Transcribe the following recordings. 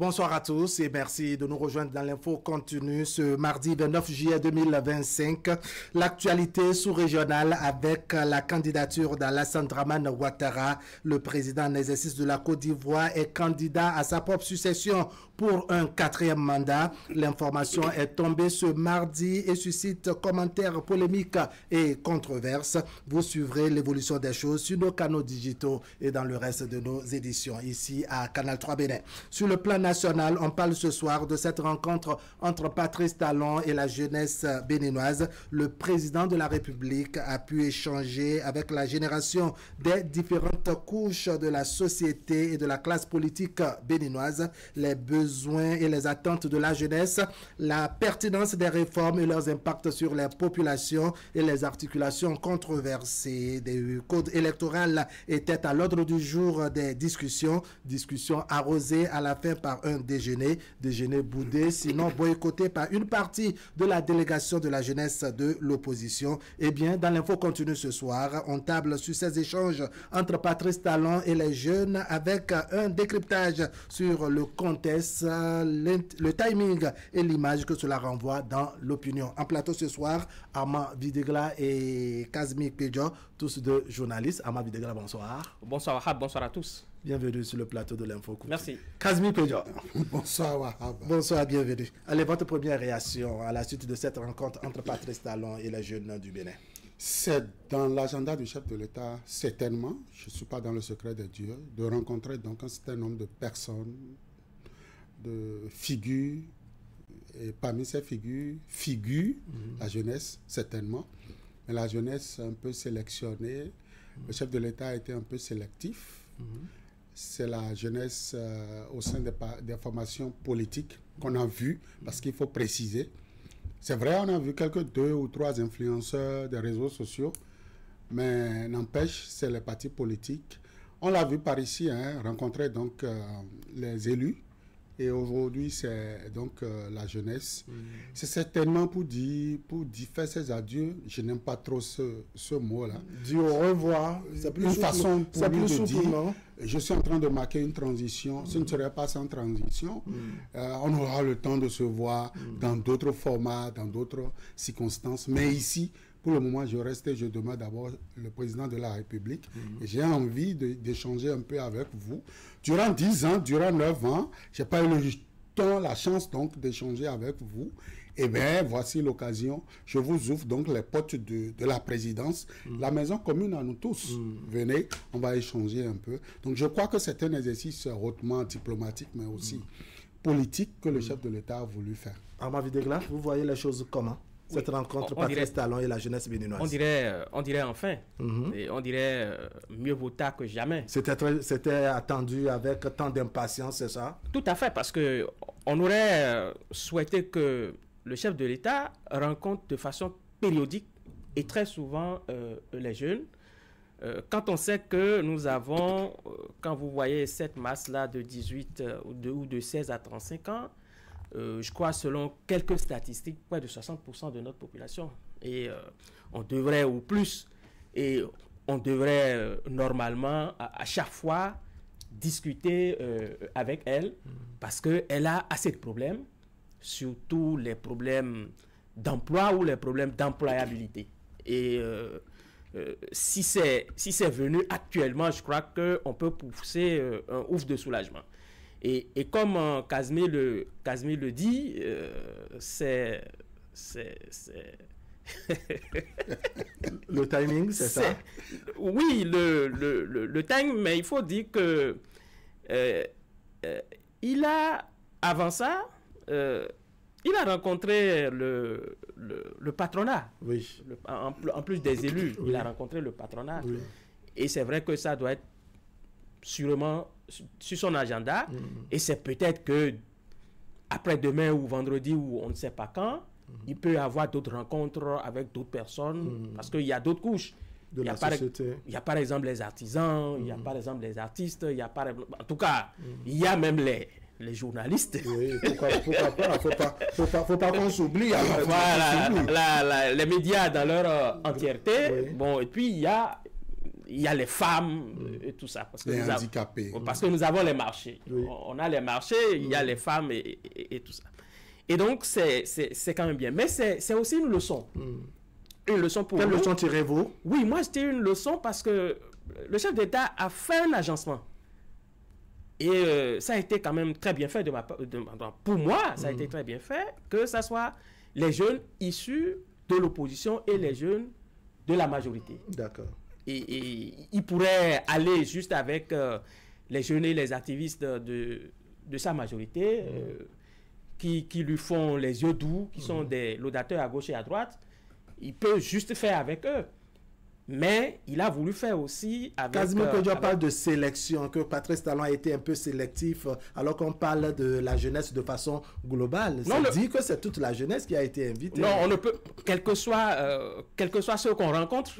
Bonsoir à tous et merci de nous rejoindre dans l'info continue ce mardi 29 juillet 2025. L'actualité sous-régionale avec la candidature d'Alassane Dramane Ouattara. Le président en exercice de la Côte d'Ivoire est candidat à sa propre succession pour un 4e mandat. L'information est tombée ce mardi et suscite commentaires polémiques et controverses. Vous suivrez l'évolution des choses sur nos canaux digitaux et dans le reste de nos éditions ici à Canal 3 Bénin. Sur le plan national, on parle ce soir de cette rencontre entre Patrice Talon et la jeunesse béninoise. Le président de la République a pu échanger avec la génération des différentes couches de la société et de la classe politique béninoise, les besoins et les attentes de la jeunesse, la pertinence des réformes et leurs impacts sur les populations et les articulations controversées des codes électoraux étaient à l'ordre du jour des discussions arrosées à la fin par un déjeuner boudé, sinon boycotté par une partie de la délégation de la jeunesse de l'opposition. Eh bien, dans l'info continue ce soir, on table sur ces échanges entre Patrice Talon et les jeunes avec un décryptage sur le contexte, le timing et l'image que cela renvoie dans l'opinion. En plateau ce soir, Armand Videgla et Kazmi Pedjo, tous deux journalistes. Armand Videgla, bonsoir. Bonsoir Wahab, bonsoir à tous. Bienvenue sur le plateau de l'Info. Merci. Kazmi Pedjo. Bonsoir Wahab. Bonsoir, bienvenue. Allez, votre première réaction à la suite de cette rencontre entre Patrice Talon et les jeunes du Bénin? C'est dans l'agenda du chef de l'État, certainement, je ne suis pas dans le secret de Dieu, de rencontrer donc un certain nombre de personnes, de figures, et parmi ces figures, la jeunesse, certainement, mais la jeunesse un peu sélectionnée, le chef de l'État a été un peu sélectif. C'est la jeunesse au sein des formations politiques qu'on a vu, parce qu'il faut préciser. C'est vrai, on a vu quelques 2 ou 3 influenceurs des réseaux sociaux, mais n'empêche, c'est les partis politiques. On l'a vu par ici, rencontrer donc les élus, et aujourd'hui c'est donc la jeunesse. C'est certainement pour faire ses adieux. Je n'aime pas trop ce mot-là. Dire au revoir, c'est plus une souple, façon pour lui de dire, non? Je suis en train de marquer une transition. Ce ne serait pas sans transition. On aura le temps de se voir dans d'autres formats, dans d'autres circonstances. Mais ici, pour le moment, je reste et je demande d'abord le président de la République. Et j'ai envie d'échanger un peu avec vous. Durant 10 ans, durant 9 ans, je n'ai pas eu la chance donc d'échanger avec vous. Eh bien, voici l'occasion. Je vous ouvre donc les portes de la présidence. La maison commune à nous tous. Venez, on va échanger un peu. Donc, je crois que c'est un exercice hautement diplomatique, mais aussi politique que le chef de l'État a voulu faire. Armand Videgla, vous voyez les choses comment? Cette rencontre Patrice Talon et la jeunesse béninoise. On dirait enfin. Et on dirait mieux vaut tard que jamais. C'était attendu avec tant d'impatience, c'est ça? Tout à fait, parce que on aurait souhaité que le chef de l'État rencontre de façon périodique et très souvent les jeunes. Quand on sait que nous avons, quand vous voyez cette masse-là de 18 ou de 16 à 35 ans, je crois, selon quelques statistiques, près de 60% de notre population. Et on devrait, ou plus, et on devrait normalement, à chaque fois, discuter avec elle, parce qu'elle a assez de problèmes, surtout les problèmes d'emploi ou les problèmes d'employabilité. Et si c'est venu actuellement, je crois qu'on peut pousser un ouf de soulagement. Et comme Kazmi le dit, c'est le timing, c'est ça? Oui, le timing, mais il faut dire que il a, avant ça, il a rencontré le patronat. Oui. En plus des élus, il a rencontré le patronat. Oui. Et c'est vrai que ça doit être sûrement sur son agenda, et c'est peut-être que après-demain ou vendredi ou on ne sait pas quand, il peut y avoir d'autres rencontres avec d'autres personnes, parce qu'il y a d'autres couches. De la société. Il y a par exemple les artisans, il y a par exemple les artistes, il y a en tout cas, il y a même les journalistes. Oui, pourquoi pas, faut pas qu'on s'oublie. Voilà, les médias dans leur entièreté. Oui. Bon, et puis il y a il y a les femmes et tout ça. Parce que les handicapés. Parce que nous avons les marchés. Oui. On a les marchés, il y a les femmes et tout ça. Et donc, c'est quand même bien. Mais c'est aussi une leçon. Une leçon pour Quelle nous. leçon tirez-vous? Oui, moi, c'était une leçon parce que le chef d'État a fait un agencement. Et ça a été quand même très bien fait pour moi, ça a été très bien fait, que ce soit les jeunes issus de l'opposition et les jeunes de la majorité. D'accord. Et il pourrait aller juste avec les jeunes et les activistes de sa majorité qui lui font les yeux doux, qui sont des laudateurs à gauche et à droite. Il peut juste faire avec eux. Mais il a voulu faire aussi avec... Casimir Kodjo parle de sélection, que Patrice Talon a été un peu sélectif, alors qu'on parle de la jeunesse de façon globale. Ça dit que c'est toute la jeunesse qui a été invitée. Non, on ne peut... Quel que soit ceux qu'on rencontre,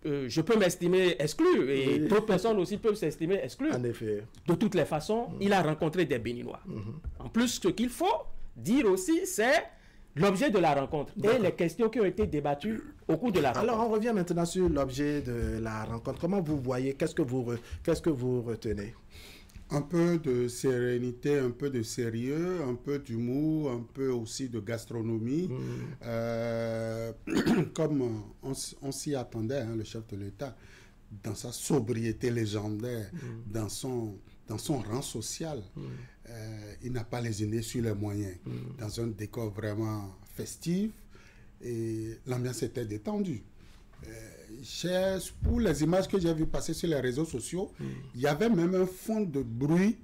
je peux m'estimer exclu. Et d'autres personnes aussi peuvent s'estimer exclues. En effet. De toutes les façons, il a rencontré des Béninois. En plus, ce qu'il faut dire aussi, c'est... l'objet de la rencontre et les questions qui ont été débattues au cours de la rencontre. Alors, on revient maintenant sur l'objet de la rencontre. Comment vous voyez, qu'est-ce que vous retenez? Un peu de sérénité, un peu de sérieux, un peu d'humour, un peu aussi de gastronomie. Comme on s'y attendait, hein, le chef de l'État, dans sa sobriété légendaire, dans son rang social, il n'a pas lésiné sur les moyens. Dans un décor vraiment festif, et l'ambiance était détendue. Pour les images que j'ai vues passer sur les réseaux sociaux, il y avait même un fond de bruit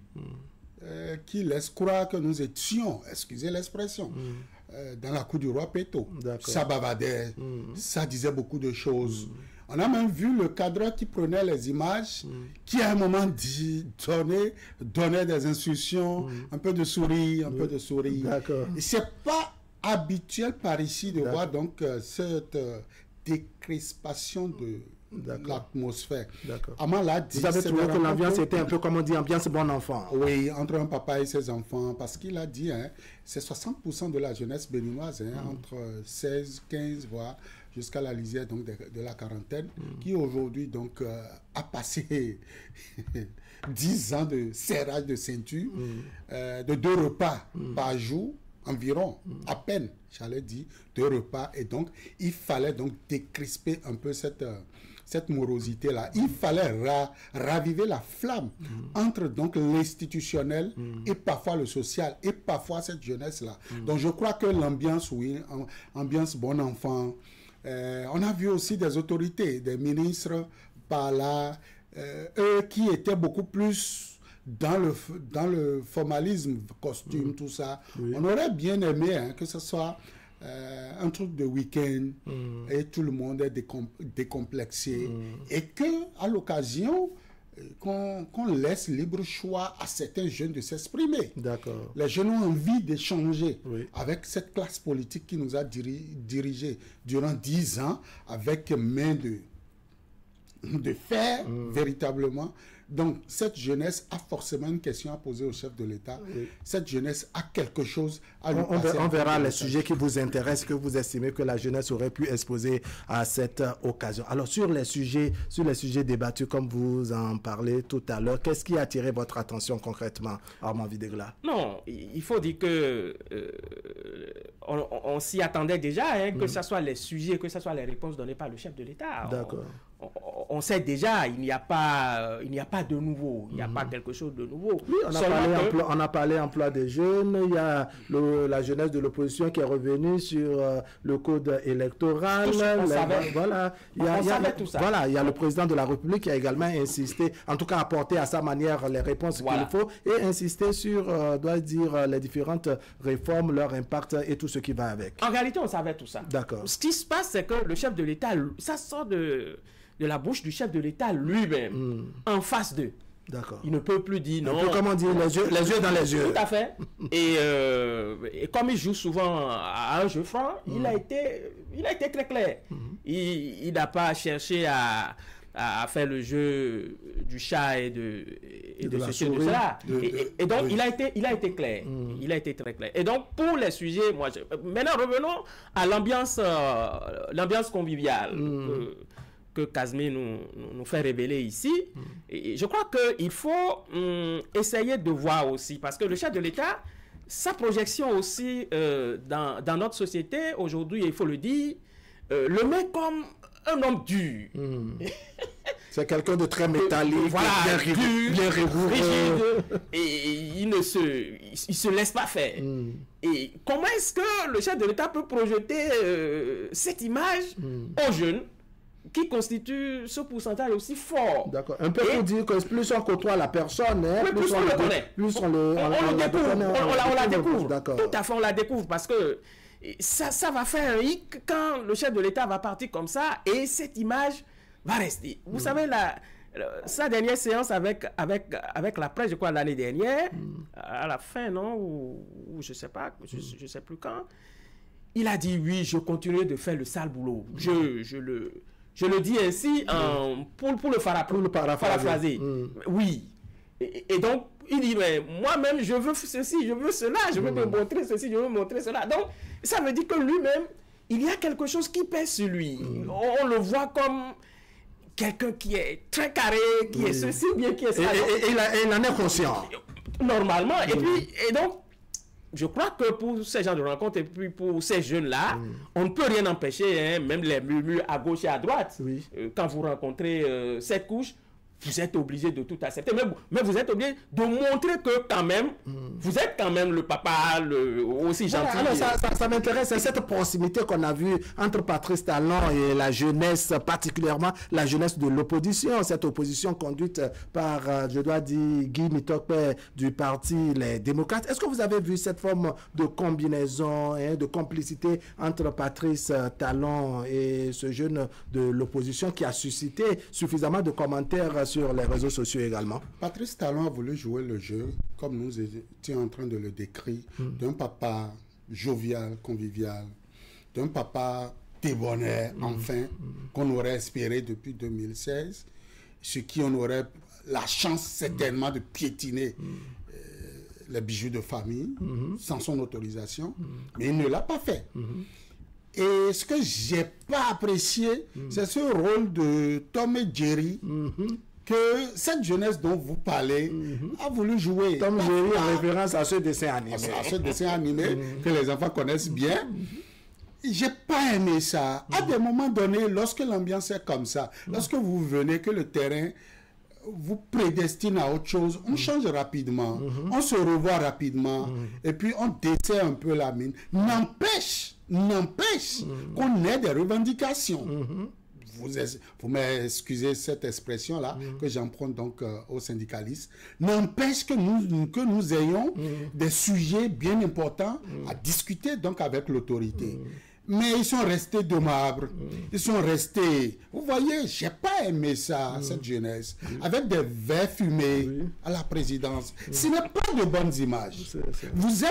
qui laisse croire que nous étions, excusez l'expression, dans la cour du roi Péto. Ça bavardait, ça disait beaucoup de choses. On a même vu le cadreur qui prenait les images, qui à un moment donnait des instructions, un peu de sourire, un peu de sourire. Et c'est pas habituel par ici de voir donc cette décrispation de l'atmosphère. Vous avez trouvé que l'ambiance était un peu, comme on dit, ambiance bon enfant. Oui, entre un papa et ses enfants, parce qu'il a dit, hein, c'est 60% de la jeunesse béninoise, hein, entre 16, 15, voire jusqu'à la lisière donc, de la quarantaine, qui aujourd'hui donc a passé 10 ans de serrage de ceinture, de 2 repas par jour, environ, à peine, j'allais dire, 2 repas. Et donc, il fallait donc décrisper un peu cette morosité-là. Il fallait raviver la flamme entre donc l'institutionnel et parfois le social, et parfois cette jeunesse-là. Donc, je crois que l'ambiance, oui, ambiance bon enfant. On a vu aussi des autorités, des ministres par là, eux qui étaient beaucoup plus dans le formalisme, costume, tout ça. On aurait bien aimé hein, que ce soit un truc de week-end et tout le monde est décomplexé et que à l'occasion qu'on laisse libre choix à certains jeunes de s'exprimer. Les jeunes ont envie d'échanger avec cette classe politique qui nous a dirigés durant 10 ans avec main de fer, véritablement. Donc, cette jeunesse a forcément une question à poser au chef de l'État. Cette jeunesse a quelque chose à lui passer. On verra les sujets qui vous intéressent, que vous estimez que la jeunesse aurait pu exposer à cette occasion. Alors, sur les sujets débattus, comme vous en parlez tout à l'heure, qu'est-ce qui a attiré votre attention concrètement, Armand Videgla? Non, il faut dire que on s'y attendait déjà, hein, que ce soit les sujets, que ce soit les réponses données par le chef de l'État. D'accord. On sait déjà, il n'y a pas de nouveau, il n'y a pas quelque chose de nouveau. Oui, on a parlé emploi des jeunes, il y a la jeunesse de l'opposition qui est revenue sur le code électoral. Voilà, il y a le président de la République qui a également insisté, en tout cas apporté à sa manière les réponses qu'il faut, et insisté sur, les différentes réformes, leur impact et tout ce qui va avec. En réalité, on savait tout ça. D'accord. Ce qui se passe, c'est que le chef de l'État, ça sort de la bouche du chef de l'État lui-même, en face d'eux. D'accord. Il ne peut plus dire non. Un peu comme on dit, les yeux dans les yeux. Tout à fait. Et comme il joue souvent à un jeu franc, il a été très clair. Il n'a pas cherché à faire le jeu du chat et de ceci et de cela. Et donc, il a été clair. Il a été très clair. Et donc, pour les sujets, maintenant revenons à l'ambiance conviviale que Casimir nous fait révéler ici. Et je crois qu'il faut essayer de voir aussi, parce que le chef de l'État, sa projection aussi dans notre société, aujourd'hui, il faut le dire, le met comme un homme dur. C'est quelqu'un de très métallique, voilà, bien rigoureux. Rigide, et il ne se laisse pas faire. Et comment est-ce que le chef de l'État peut projeter cette image aux jeunes qui constituent ce pourcentage aussi fort? D'accord. Un peu pour dire que plus on côtoie la personne, plus on le connaît. Plus on la découvre. D'accord. Tout à fait, on la découvre parce que ça va faire un hic quand le chef de l'État va partir comme ça et cette image va rester. Vous savez, sa dernière séance avec la presse, je crois, l'année dernière, à la fin, non, ou je sais pas, je sais plus quand, il a dit, oui, je continuerai de faire le sale boulot. Je le dis ainsi pour le paraphraser. Oui. Et donc, il dit, mais moi-même, je veux ceci, je veux cela, je veux me montrer ceci, je veux me montrer cela. Donc, ça veut dire que lui-même, il y a quelque chose qui pèse sur lui. On le voit comme quelqu'un qui est très carré, qui est ceci, bien qui est ça. Et il en est conscient. Normalement. Et donc, je crois que pour ces gens de rencontres et puis pour ces jeunes-là, on ne peut rien empêcher, hein, même les murmures à gauche et à droite. Quand vous rencontrez cette couche, vous êtes obligé de tout accepter. Mais vous êtes obligé de montrer que quand même, vous êtes quand même le papa aussi gentil. Alors ça m'intéresse, c'est cette proximité qu'on a vue entre Patrice Talon et la jeunesse, particulièrement la jeunesse de l'opposition, cette opposition conduite par, je dois dire, Guy Mitokpe du parti Les Démocrates. Est-ce que vous avez vu cette forme de combinaison, de complicité entre Patrice Talon et ce jeune de l'opposition qui a suscité suffisamment de commentaires sur les réseaux sociaux également? Patrice Talon a voulu jouer le jeu, comme nous étions en train de le décrire, d'un papa jovial, convivial, d'un papa débonnaire, enfin, qu'on aurait espéré depuis 2016, ce qui on aurait la chance certainement de piétiner les bijoux de famille sans son autorisation, mais il ne l'a pas fait. Et ce que j'ai pas apprécié, c'est ce rôle de Tom et Jerry que cette jeunesse dont vous parlez a voulu jouer. Tom Jerry en référence à ce dessin animé. À ce dessin animé que les enfants connaissent bien. J'ai pas aimé ça. À des moments donnés, lorsque l'ambiance est comme ça, lorsque vous venez, que le terrain vous prédestine à autre chose, on change rapidement, on se revoit rapidement, et puis on dessert un peu la mine. N'empêche qu'on ait des revendications. Vous m'excusez cette expression-là, que j'emprunte donc aux syndicalistes. N'empêche que nous ayons des sujets bien importants à discuter donc avec l'autorité. Mais ils sont restés de marbre. Ils sont restés... Vous voyez, j'ai pas aimé ça, cette jeunesse. Avec des verres fumés à la présidence. Ce n'est pas de bonnes images. Vous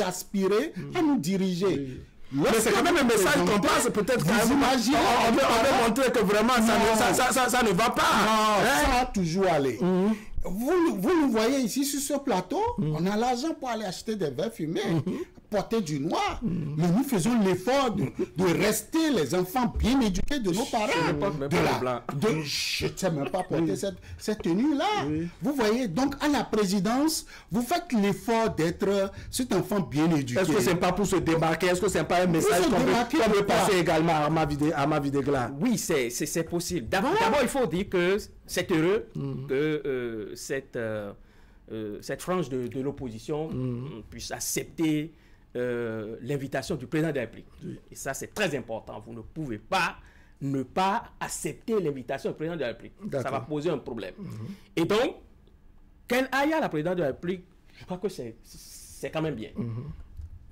aspirez à nous diriger. Mais c'est quand même un message qu'on passe, peut-être vous imaginez, on veut montrer que vraiment ça ne va pas. Non, ça va toujours aller. Vous nous voyez ici sur ce plateau, on a l'argent pour aller acheter des verres fumés, porter du noir, mais nous faisons l'effort de rester les enfants bien éduqués de nos parents. Je ne sais même pas porter cette tenue-là. Vous voyez, donc à la présidence, vous faites l'effort d'être cet enfant bien éduqué. Est-ce que ce n'est pas pour se démarquer? Est-ce que ce n'est pas un message qu'on peut passer également à ma Videgla? Oui, c'est possible. D'abord, il faut dire que c'est heureux que cette frange de l'opposition puisse accepter l'invitation du président de la République. Et ça, c'est très important. Vous ne pouvez pas ne pas accepter l'invitation du président de la République. Ça va poser un problème. Et donc, qu'elle aille à la présidente de la République, je crois que c'est quand même bien.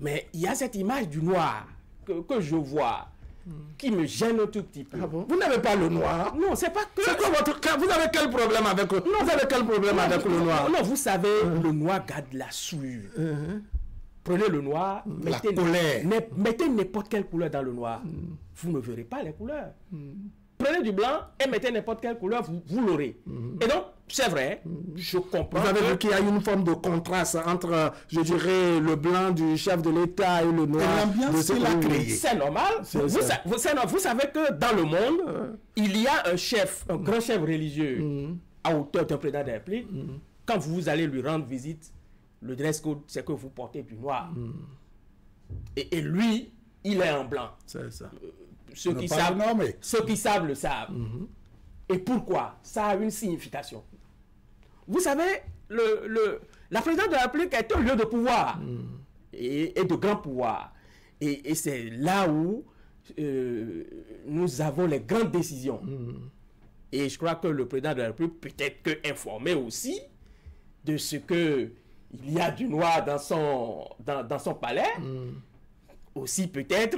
Mais il y a cette image du noir que je vois qui me gêne un tout petit peu. Ah bon? Vous n'avez pas le noir? Non, c'est pas que... C'est quoi votre cas? Vous avez quel problème avec le noir? Vous avez quel problème avec le noir? Non, vous savez, le noir garde la souillure. Prenez le noir, mettez n'importe quelle couleur dans le noir. Vous ne verrez pas les couleurs. Prenez du blanc et mettez n'importe quelle couleur, vous l'aurez. Et donc, c'est vrai, je comprends. Vous avez vu qu'il y a une forme de contraste entre, je dirais, le blanc du chef de l'État et le noir de ce qu'il a créé. C'est normal. Vous savez que dans le monde, il y a un chef, un grand chef religieux à hauteur d'un président de la République. Quand vous allez lui rendre visite, le dress code, c'est que vous portez du noir. Et lui, il est en blanc. C'est ça. Ceux qui savent le savent. Et pourquoi? Ça a une signification. Vous savez, la présidence de la République est un lieu de pouvoir et de grand pouvoir. Et c'est là où nous avons les grandes décisions. Et je crois que le président de la République peut être que informé aussi de ce que il y a du noir dans son palais. Aussi peut-être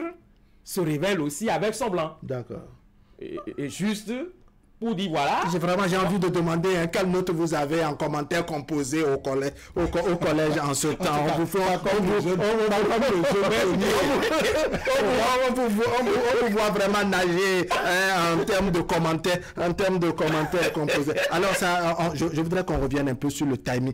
se révèle aussi avec son blanc. D'accord. Et juste pour dire voilà. J'ai envie de demander quelle note vous avez en commentaire composé au collège en ce temps. On vous voit vraiment nager en termes de commentaires composés. Alors ça, je voudrais qu'on revienne un peu sur le timing.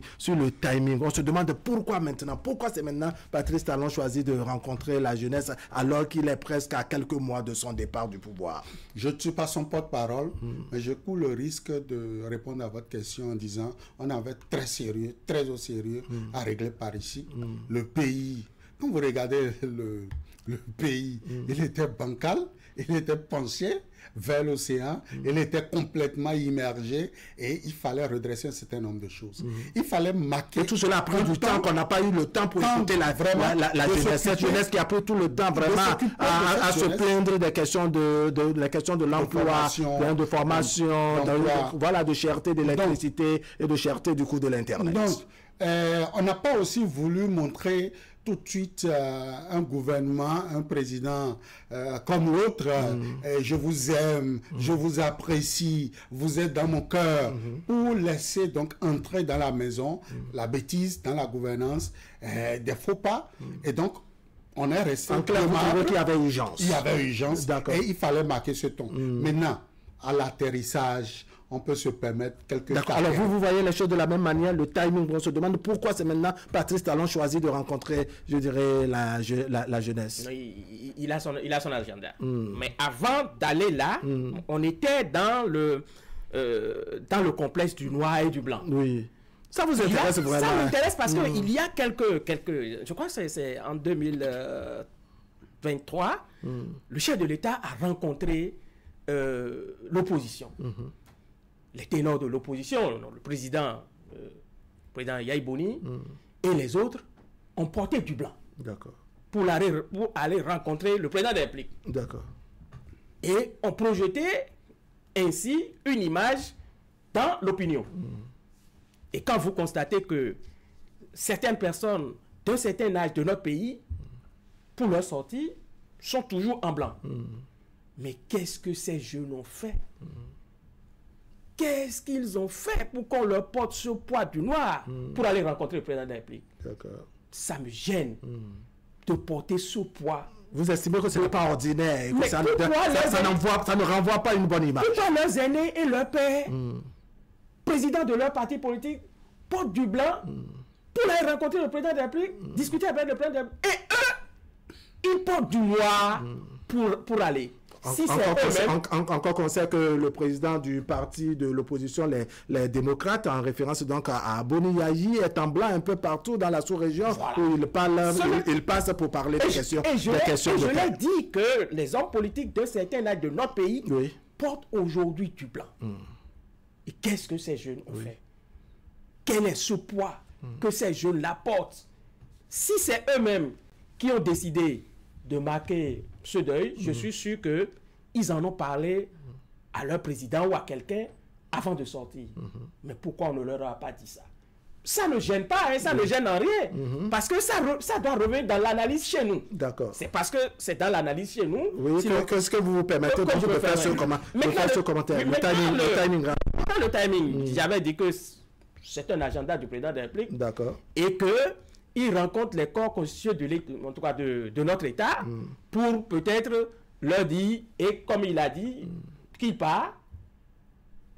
On se demande pourquoi maintenant. Pourquoi c'est maintenant Patrice Talon choisit de rencontrer la jeunesse alors qu'il est presque à quelques mois de son départ du pouvoir. Je ne suis pas son porte-parole, mais je cours le risque de répondre à votre question en disant on avait très au sérieux à régler par ici. Le pays, quand vous regardez le pays, il était bancal, il était penché vers l'océan, il était complètement immergé et il fallait redresser un certain nombre de choses. Il fallait marquer... Et tout cela a pris du temps qu'on n'a pas eu le temps pour écouter la jeunesse. Cette jeunesse qui a pris tout le temps vraiment à se plaindre des questions de l'emploi, de formation, de cherté de l'électricité et de cherté du coût de l'Internet. Donc, on n'a pas aussi voulu montrer tout de suite un gouvernement, un président comme l'autre, je vous aime, je vous apprécie, vous êtes dans mon cœur, pour laisser donc entrer dans la maison la bêtise dans la gouvernance, des faux pas, et donc on est resté... En clair, vous trouvez qu'il y avait urgence. Il y avait urgence, et il fallait marquer ce ton. Maintenant, à l'atterrissage, on peut se permettre quelques... D'accord. Alors vous voyez les choses de la même manière, le timing, on se demande pourquoi c'est maintenant Patrice Talon choisit de rencontrer, je dirais, la jeunesse. Il a son agenda. Mais avant d'aller là, on était dans le complexe du noir et du blanc. Oui. Ça vous intéresse vraiment? Ça m'intéresse parce qu'il y a quelques... Je crois que c'est en 2023, le chef de l'État a rencontré l'opposition. Les ténors de l'opposition, le président Yahi Boni et les autres ont porté du blanc. D'accord. Pour aller rencontrer le président de la République. D'accord. Et ont projeté ainsi une image dans l'opinion. Et quand vous constatez que certaines personnes d'un certain âge de notre pays, pour leur sortie, sont toujours en blanc. Mais qu'est-ce que ces jeunes ont fait? Qu'est-ce qu'ils ont fait pour qu'on leur porte ce poids du noir pour aller rencontrer le président de la République? D'accord. Ça me gêne de porter ce poids. Vous estimez que ce n'est pas ordinaire, que ça ne renvoie pas une bonne image? Pourquoi leurs aînés et leurs pères, présidents de leur parti politique, portent du blanc pour aller rencontrer le président de la République, discuter avec le président de la République, et eux, ils portent du noir pour aller. Encore qu'on sait que le président du parti de l'opposition, les démocrates, en référence donc à Boni Yahi, est en blanc un peu partout dans la sous-région, où il passe pour parler des questions. Je l'ai dit que les hommes politiques de certains âges de notre pays portent aujourd'hui du blanc. Et qu'est-ce que ces jeunes ont fait? Quel est ce poids que ces jeunes-là portent? Si c'est eux-mêmes qui ont décidé de marquer ce deuil, je suis sûr qu'ils en ont parlé à leur président ou à quelqu'un avant de sortir. Mais pourquoi on ne leur a pas dit ça? Ça ne gêne pas, ça ne gêne en rien. Parce que ça doit revenir dans l'analyse chez nous. D'accord. C'est parce que c'est dans l'analyse chez nous. Oui, qu'est-ce que vous vous permettez de faire ce commentaire? Le timing, j'avais dit que c'est un agenda du président de la République. D'accord. Et qu'il rencontre les corps constitutionnels de notre État pour peut-être leur dire, et comme il a dit, qu'il part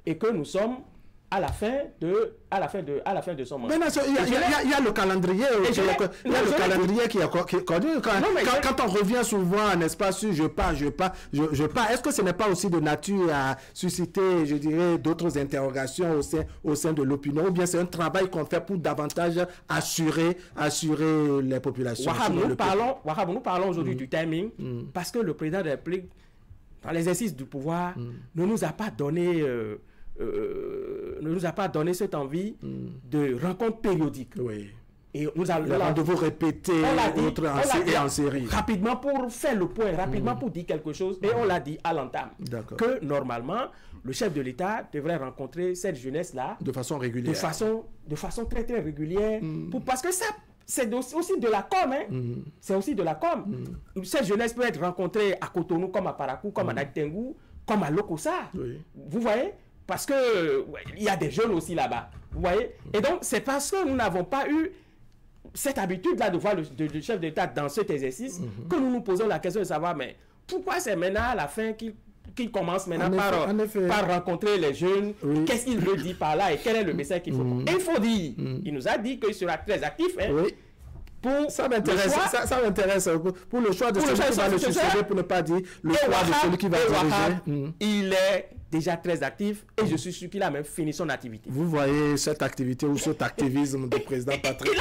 et que nous sommes à la fin de son mandat. Mais il y a le calendrier. Il y a le calendrier qui est connu. Quand on revient souvent, n'est-ce pas, sur je pars, est-ce que ce n'est pas aussi de nature à susciter, je dirais, d'autres interrogations au sein de l'opinion, ou bien c'est un travail qu'on fait pour davantage assurer les populations? Wahab, nous parlons aujourd'hui du timing parce que le président de la République, dans l'exercice du pouvoir, ne nous a pas donné cette envie de rencontres périodiques. Oui. Et nous avons rendez-vous répétés en série. Rapidement pour faire le point, rapidement pour dire quelque chose. Et on l'a dit à l'entame. Que normalement, le chef de l'État devrait rencontrer cette jeunesse-là. De façon régulière. De façon très très régulière. Parce que ça, c'est aussi de la com. C'est aussi de la com. Cette jeunesse peut être rencontrée à Cotonou, comme à Parakou, comme à Nagtengu, comme à Lokossa. Oui. Vous voyez? Parce que il y a des jeunes aussi là-bas. Vous voyez? Et donc, c'est parce que nous n'avons pas eu cette habitude-là de voir le chef d'État dans cet exercice que nous nous posons la question de savoir, mais pourquoi c'est maintenant à la fin qu'il commence maintenant par rencontrer les jeunes? Oui. Qu'est-ce qu'il veut dire par là et quel est le message qu'il faut? Et il faut dire, il nous a dit qu'il sera très actif. Oui. Ça m'intéresse. Pour le choix de celui qui va le succéder, pour ne pas dire le choix de celui qui va diriger. Il est déjà très actif et je suis sûr qu'il a même fini son activité. Vous voyez cette activité ou cet activisme du président Patrick? Il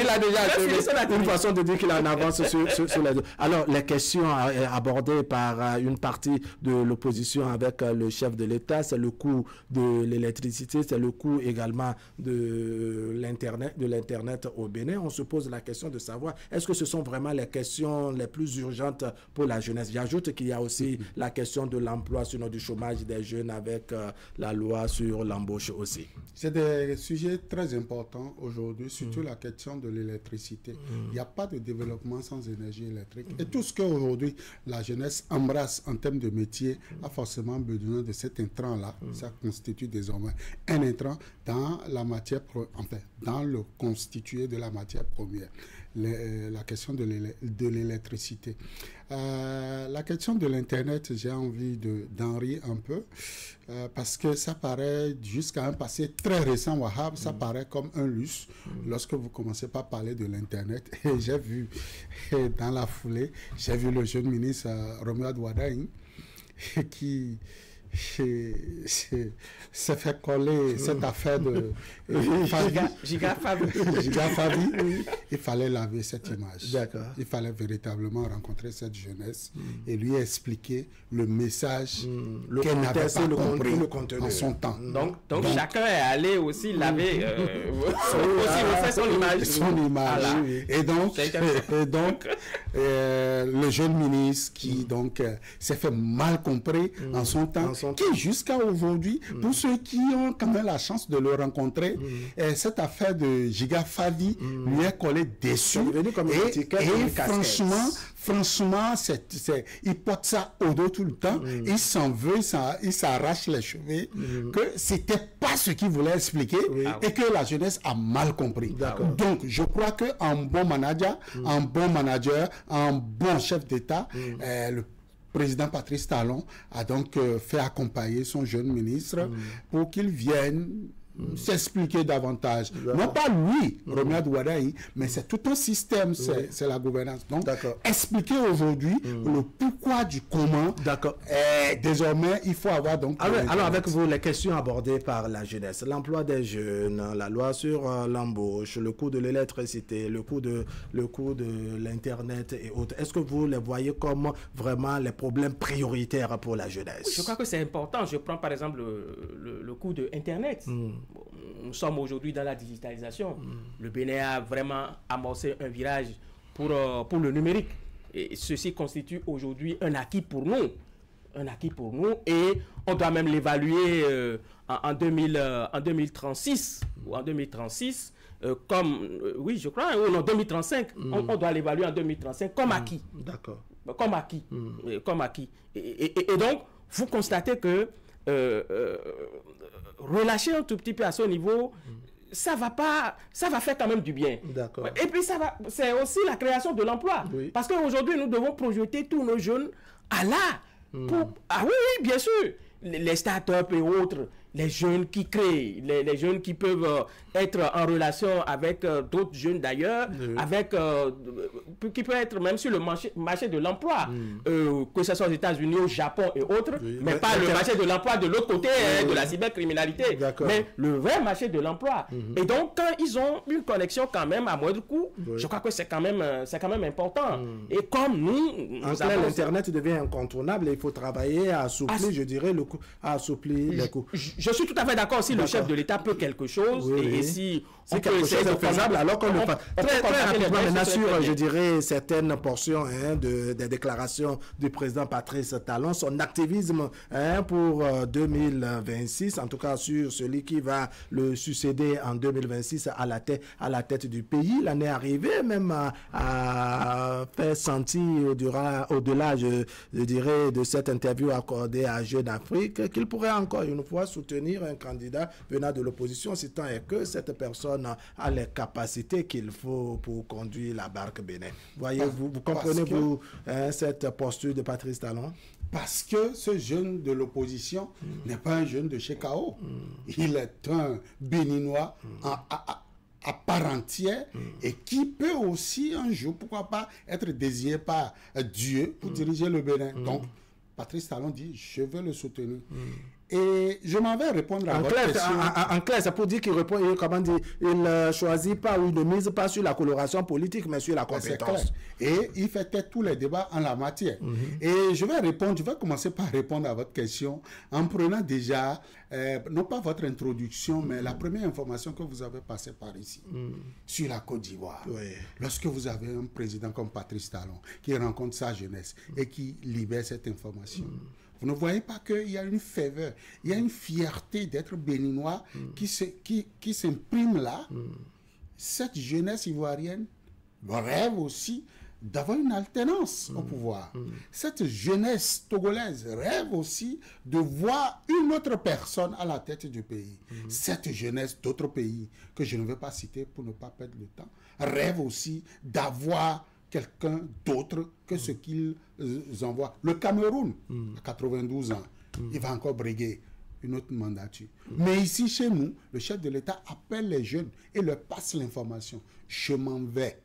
a déjà achevé une façon de dire qu'il est en avance sur les deux. Alors, les questions abordées par une partie de l'opposition avec le chef de l'État, c'est le coût de l'électricité, c'est le coût également de l'Internet au Bénin. On se pose la question de savoir, est-ce que ce sont vraiment les questions les plus urgentes pour la jeunesse? J'ajoute qu'il y a aussi la question de l'emploi, sinon du chômage des jeunes avec la loi sur l'embauche aussi. C'est des sujets très importants aujourd'hui, surtout la question de l'électricité. Il n'y a pas de développement sans énergie électrique. Et tout ce qu'aujourd'hui la jeunesse embrasse en termes de métier a forcément besoin de cet intrant-là. Ça constitue désormais un intrant dans la matière, dans le constitué de la matière première. La question de l'électricité. La question de l'Internet, j'ai envie d'en rire un peu, parce que ça paraît, jusqu'à un passé très récent, Wahab, ça paraît comme un luxe lorsque vous commencez par parler de l'Internet. Et j'ai vu, dans la foulée, j'ai vu le jeune ministre Romuald Wadaing qui s'est fait coller cette affaire de Giga Fabi. Il fallait laver cette image. Il fallait véritablement rencontrer cette jeunesse et lui expliquer le message qu'elle n'avait pas compris en son temps. Donc chacun est allé aussi laver son image. Et donc le jeune ministre qui donc s'est fait mal compris en son temps, qui jusqu'à aujourd'hui, pour ceux qui ont quand même la chance de le rencontrer, cette affaire de Giga Fabi lui est collée dessus. Et franchement, il porte ça au dos tout le temps. Il s'en veut, il s'arrache les cheveux, que c'était pas ce qu'il voulait expliquer et que la jeunesse a mal compris. Donc, je crois qu'un bon manager, un bon chef d'État, le président Patrice Talon a donc fait accompagner son jeune ministre pour qu'il vienne s'expliquer davantage. Non pas lui, Romuald Wadaing, mais c'est tout un système, c'est la gouvernance. Donc, expliquer aujourd'hui le pourquoi du comment. Désormais, il faut avoir donc... Alors, avec vous, les questions abordées par la jeunesse, l'emploi des jeunes, la loi sur l'embauche, le coût de l'électricité, le coût de l'Internet et autres, est-ce que vous les voyez comme vraiment les problèmes prioritaires pour la jeunesse? Oui, je crois que c'est important. Je prends par exemple le coût de Internet. Nous sommes aujourd'hui dans la digitalisation. Le Bénin a vraiment amorcé un virage pour le numérique. Et ceci constitue aujourd'hui un acquis pour nous. Et on doit même l'évaluer en 2036 ou en 2036 comme, oui je crois, ou en 2035. On doit l'évaluer en 2035 comme acquis. Comme acquis. Et donc, vous constatez que relâcher un tout petit peu à ce niveau, ça va faire quand même du bien. Et puis c'est aussi la création de l'emploi. Parce qu'aujourd'hui, nous devons projeter tous nos jeunes à là. Ah oui, bien sûr. Les startups et autres, les jeunes qui créent, les jeunes qui peuvent être en relation avec d'autres jeunes d'ailleurs, avec qui peut être même sur le marché de l'emploi, que ce soit aux États-Unis, au Japon et autres, mais pas le marché de l'emploi de l'autre côté de la cybercriminalité, mais le vrai marché de l'emploi. Et donc, quand ils ont une connexion quand même à moindre coût, je crois que c'est quand même important. Et comme nous avons... L'Internet devient incontournable et il faut travailler à assouplir, je dirais, le coût, à assouplir les coûts. Je suis tout à fait d'accord. Si le chef de l'État peut quelque chose, et si c'est quelque chose de faisable, alors qu'on le fait. Très rapidement, maintenant, sur, je dirais, certaines portions des déclarations du président Patrice Talon, son activisme pour 2026, en tout cas sur celui qui va le succéder en 2026 à la tête du pays. L'année arrivée, même à faire sentir au-delà, je dirais, de cette interview accordée à Jeune Afrique, qu'il pourrait encore une fois soutenir un candidat venant de l'opposition, si tant est que cette personne a les capacités qu'il faut pour conduire la barque Bénin. Voyez-vous, vous comprenez-vous cette posture de Patrice Talon? Parce que ce jeune de l'opposition n'est pas un jeune de chez K.O. Il est un Béninois à part entière et qui peut aussi un jour, pourquoi pas, être désigné par Dieu pour diriger le Bénin. Donc, Patrice Talon dit, je veux le soutenir. Et je m'en vais répondre à votre question. En clair, c'est pour dire qu'il répond, comment dire, il ne choisit pas ou il ne mise pas sur la coloration politique, mais sur la compétence. Et il fait taire tous les débats en la matière. Et je vais commencer par répondre à votre question en prenant déjà, non pas votre introduction, mais la première information que vous avez passée par ici, sur la Côte d'Ivoire. Lorsque vous avez un président comme Patrice Talon, qui rencontre sa jeunesse et qui libère cette information, vous ne voyez pas qu'il y a une ferveur, il y a une fierté d'être béninois qui s'imprime là. Cette jeunesse ivoirienne rêve aussi d'avoir une alternance au pouvoir. Cette jeunesse togolaise rêve aussi de voir une autre personne à la tête du pays. Cette jeunesse d'autres pays, que je ne vais pas citer pour ne pas perdre le temps, rêve aussi d'avoir quelqu'un d'autre que ce qu'ils envoient. Le Cameroun, à 92 ans, il va encore briguer une autre mandature. Mais ici, chez nous, le chef de l'État appelle les jeunes et leur passe l'information. Je m'en vais.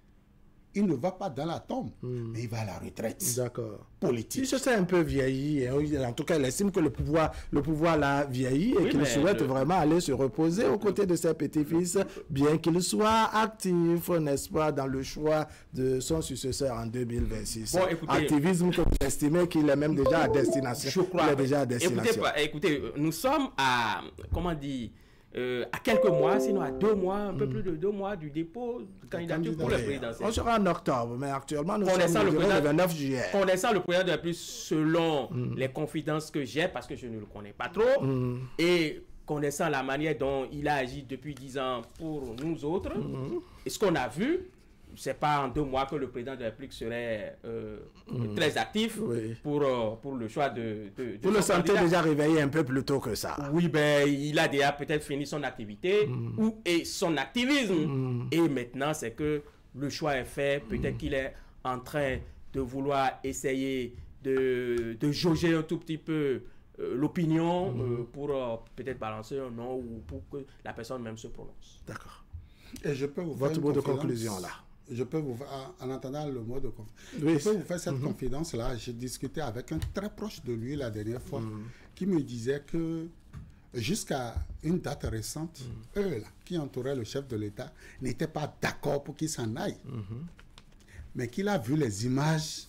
Il ne va pas dans la tombe, mais il va à la retraite. D'accord. Politique. Il se sent un peu vieilli. En tout cas, il estime que le pouvoir l'a vieilli et qu'il souhaite vraiment aller se reposer aux côtés de ses petits-fils, bien qu'il soit actif, n'est-ce pas, dans le choix de son successeur en 2026. Bon, écoutez, activisme que vous estimez qu'il est même déjà à destination. Je crois. Il est déjà à destination. Écoutez, nous sommes à, comment dire, à quelques mois, sinon à 2 mois, un peu plus de 2 mois du dépôt de candidature pour le présidentiel. On sera en octobre, mais actuellement, nous sommes le 29 juillet. Connaissant le président de la République selon les confidences que j'ai, parce que je ne le connais pas trop, et connaissant la manière dont il a agi depuis 10 ans pour nous autres, et ce qu'on a vu, c'est pas en 2 mois que le président de la République serait très actif pour le choix de vous le sentez déjà réveillé un peu plus tôt que ça. Oui, ben, il a déjà peut-être fini son activité et son activisme. Et maintenant, c'est que le choix est fait. Peut-être qu'il est en train de vouloir essayer de jauger un tout petit peu l'opinion pour peut-être balancer un nom ou pour que la personne même se prononce. D'accord. Et je peux vous faire votre mot de conclusion là. Je peux vous, en entendant le mot de confidence, je peux vous faire cette confidence-là. J'ai discuté avec un très proche de lui la dernière fois qui me disait que jusqu'à une date récente, eux là, qui entouraient le chef de l'État n'étaient pas d'accord pour qu'il s'en aille. Mais qu'il a vu les images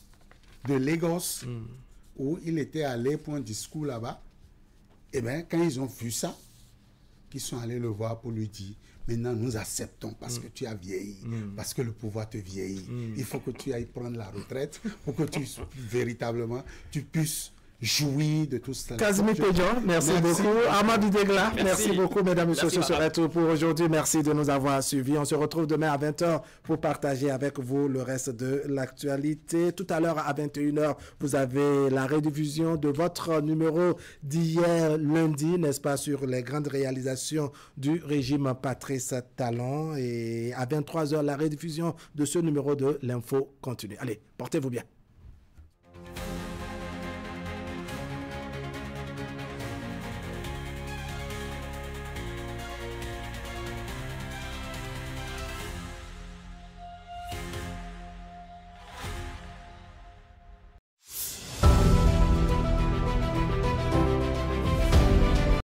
de Lagos où il était allé pour un discours là-bas. Et bien, quand ils ont vu ça, qu'ils sont allés le voir pour lui dire: maintenant, nous acceptons parce que tu as vieilli, parce que le pouvoir te vieillit. Il faut que tu ailles prendre la retraite pour que tu véritablement tu puisses jouir de tout cela. Kazmi Pédion, merci beaucoup. Amadou Degla, merci beaucoup, mesdames et messieurs. Ce serait tout pour aujourd'hui. Merci de nous avoir suivis. On se retrouve demain à 20h pour partager avec vous le reste de l'actualité. Tout à l'heure, à 21h, vous avez la rediffusion de votre numéro d'hier lundi, n'est-ce pas, sur les grandes réalisations du régime Patrice Talon. Et à 23h, la rediffusion de ce numéro de l'Info continue. Allez, portez-vous bien.